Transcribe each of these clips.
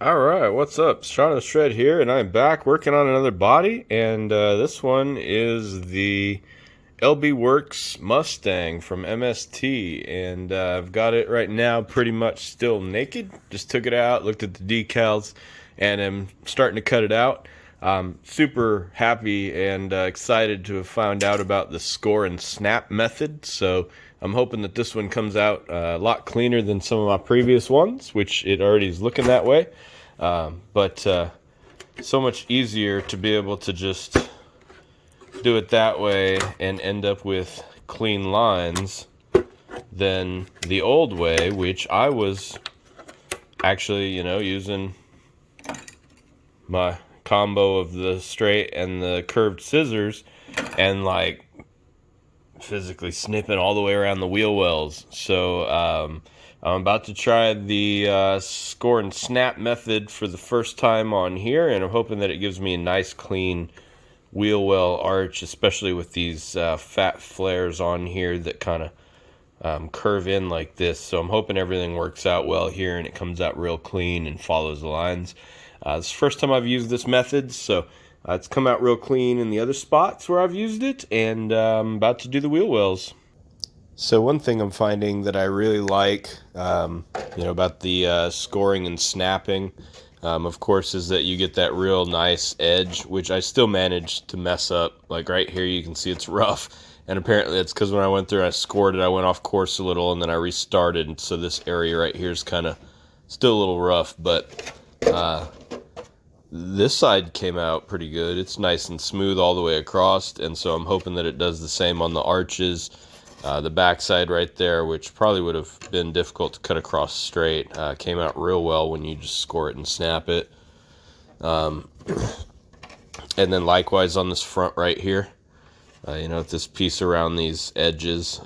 Alright, what's up? Shawn.asf here, and I'm back working on another body, and this one is the LB Works Mustang from MST, and I've got it right now pretty much still naked. Just took it out, looked at the decals, and I'm starting to cut it out. I'm super happy and excited to have found out about the score and snap method, so I'm hoping that this one comes out a lot cleaner than some of my previous ones, which it already is looking that way. But so much easier to be able to just do it that way and end up with clean lines than the old way, which I was actually, using my combo of the straight and the curved scissors and like physically snipping all the way around the wheel wells. So I'm about to try the score and snap method for the first time on here, and I'm hoping that it gives me a nice clean wheel well arch, especially with these fat flares on here that kind of curve in like this. So I'm hoping everything works out well here and it comes out real clean and follows the lines. It's the first time I've used this method, so it's come out real clean in the other spots where I've used it, and I'm about to do the wheel wells. So one thing I'm finding that I really like, about the scoring and snapping, of course, is that you get that real nice edge, which I still managed to mess up. Like right here, you can see it's rough, and apparently it's because when I went through and I scored it, I went off course a little, and then I restarted, and so this area right here is kind of still a little rough, but this side came out pretty good. It's nice and smooth all the way across, and so I'm hoping that it does the same on the arches. The backside right there, which probably would have been difficult to cut across straight, came out real well when you just score it and snap it. And then likewise on this front right here, this piece around these edges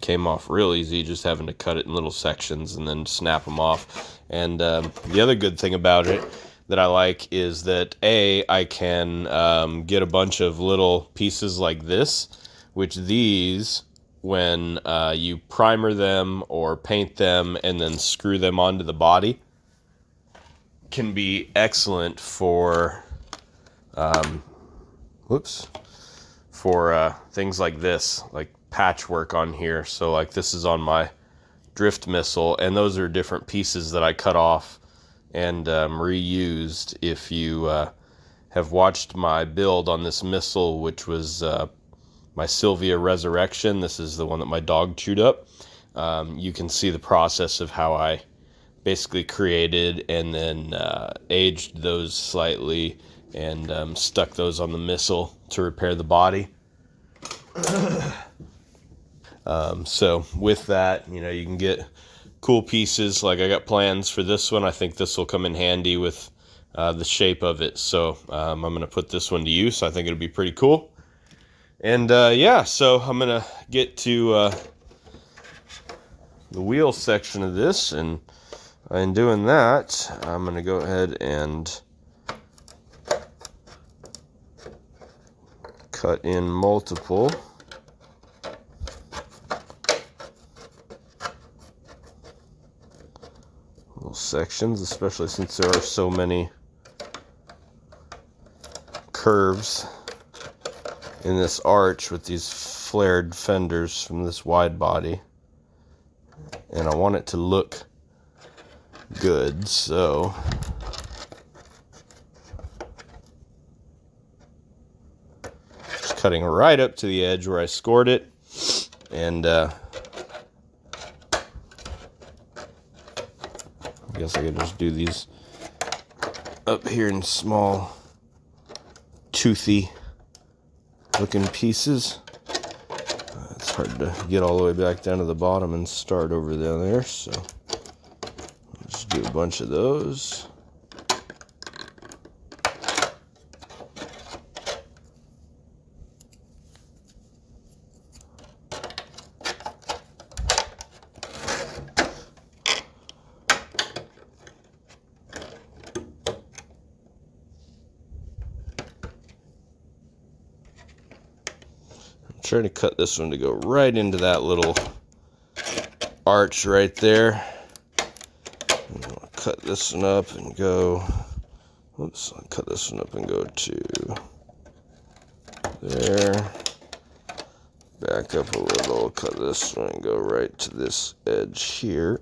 came off real easy, just having to cut it in little sections and then snap them off. And the other good thing about it that I like is that I can get a bunch of little pieces like this, which these, when you primer them or paint them and then screw them onto the body, can be excellent for things like this, like patchwork on here. So like this is on my drift missile, and those are different pieces that I cut off and reused. If you have watched my build on this missile, which was my Sylvia Resurrection, this is the one that my dog chewed up, you can see the process of how I basically created and then aged those slightly and stuck those on the missile to repair the body. So with that, you can get cool pieces. Like I got plans for this one. I think this will come in handy with the shape of it. So I'm going to put this one to use. I think it'll be pretty cool. And so I'm going to get to the wheel section of this. And in doing that, I'm going to go ahead and cut in multiple little sections, especially since there are so many curves in this arch with these flared fenders from this wide body, and I want it to look good, so just cutting right up to the edge where I scored it, and I guess I could just do these up here in small toothy looking pieces. It's hard to get all the way back down to the bottom and start over there, so just do a bunch of those. Trying to cut this one to go right into that little arch right there. cut this one up and go, oops, I'll cut this one up and go to there. Back up a little, cut this one and go right to this edge here.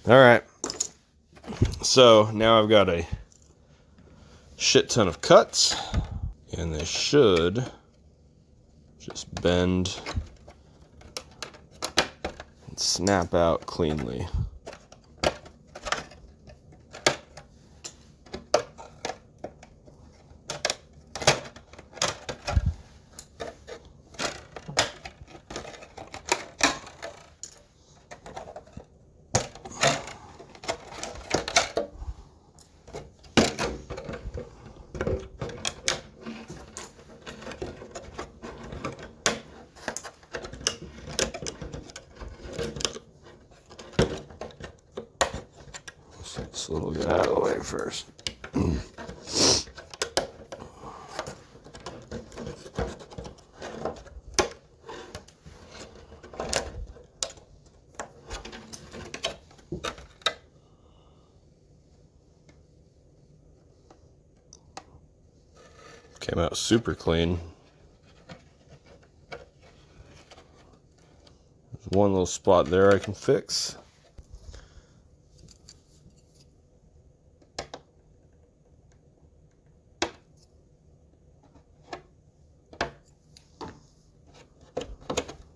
Alright, so now I've got a shit ton of cuts, and they should just bend and snap out cleanly. This little guy out of the way first. Came out super clean. There's one little spot there I can fix.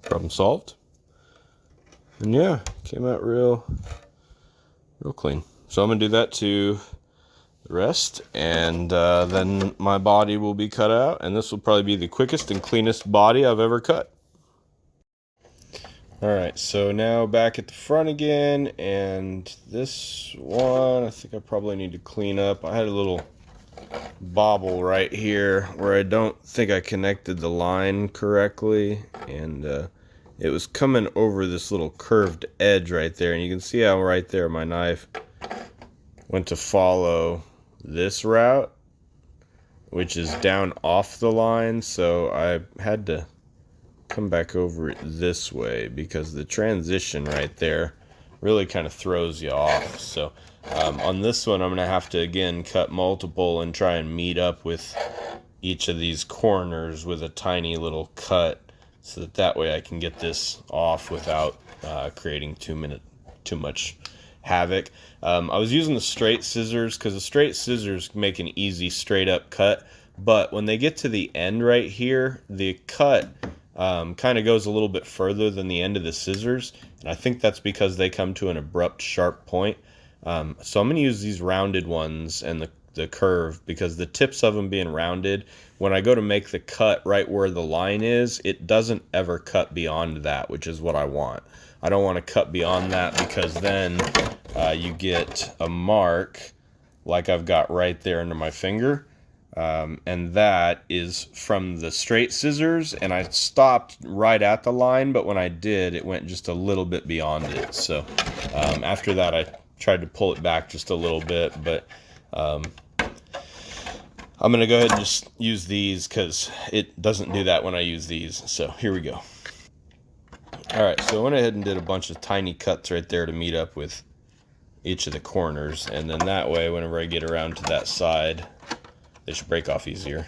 Problem solved. And yeah, came out real clean. So I'm gonna do that to the rest, and then my body will be cut out, and this will probably be the quickest and cleanest body I've ever cut. Alright, so now back at the front again, and this one I think I probably need to clean up. I had a little bobble right here where I don't think I connected the line correctly, and it was coming over this little curved edge right there, and you can see how right there my knife went to follow this route, which is down off the line, so I had to come back over it this way because the transition right there really kind of throws you off. So on this one I'm gonna have to again cut multiple and try and meet up with each of these corners with a tiny little cut, so that way I can get this off without creating too much havoc. I was using the straight scissors because the straight scissors make an easy straight up cut, but when they get to the end right here, the cut kind of goes a little bit further than the end of the scissors, and I think that's because they come to an abrupt sharp point. So I'm going to use these rounded ones and the curve, because the tips of them being rounded, when I go to make the cut right where the line is, it doesn't ever cut beyond that, which is what I want. I don't want to cut beyond that, because then you get a mark like I've got right there under my finger. And that is from the straight scissors, and I stopped right at the line, but when I did, it went just a little bit beyond it. So after that, I tried to pull it back just a little bit, but I'm going to go ahead and just use these because it doesn't do that when I use these. So here we go. Alright, so I went ahead and did a bunch of tiny cuts right there to meet up with each of the corners, and then that way, whenever I get around to that side, they should break off easier.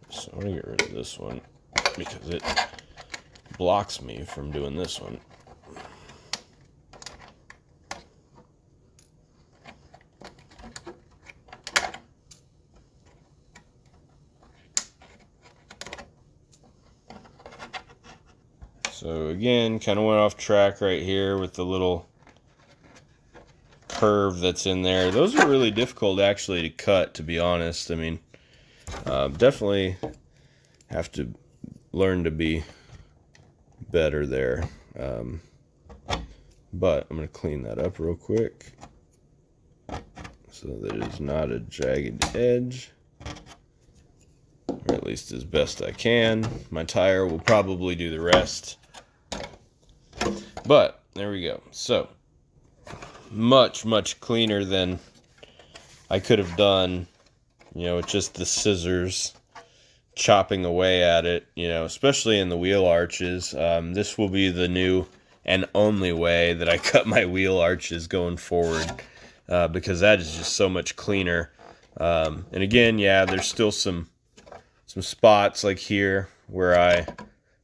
So I'm going to get rid of this one because it blocks me from doing this one. So again, kind of went off track right here with the little curve that's in there. Those are really difficult actually to cut, to be honest. I mean, definitely have to learn to be better there. But I'm going to clean that up real quick so that it is not a jagged edge, or at least as best I can. My tire will probably do the rest. But there we go. So much cleaner than I could have done, with just the scissors chopping away at it, especially in the wheel arches. This will be the new and only way that I cut my wheel arches going forward, because that is just so much cleaner. And again, yeah, there's still some spots like here where I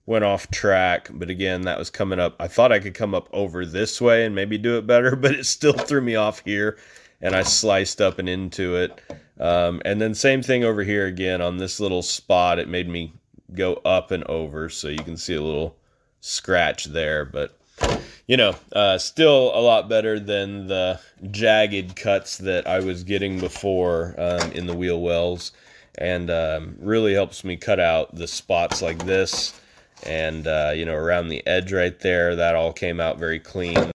went off track, but again, that was coming up. I thought I could come up over this way and maybe do it better, but it still threw me off here, and I sliced up and into it. And then same thing over here again on this little spot. It made me go up and over, so you can see a little scratch there, but still a lot better than the jagged cuts that I was getting before in the wheel wells, and really helps me cut out the spots like this, and around the edge right there, that all came out very clean.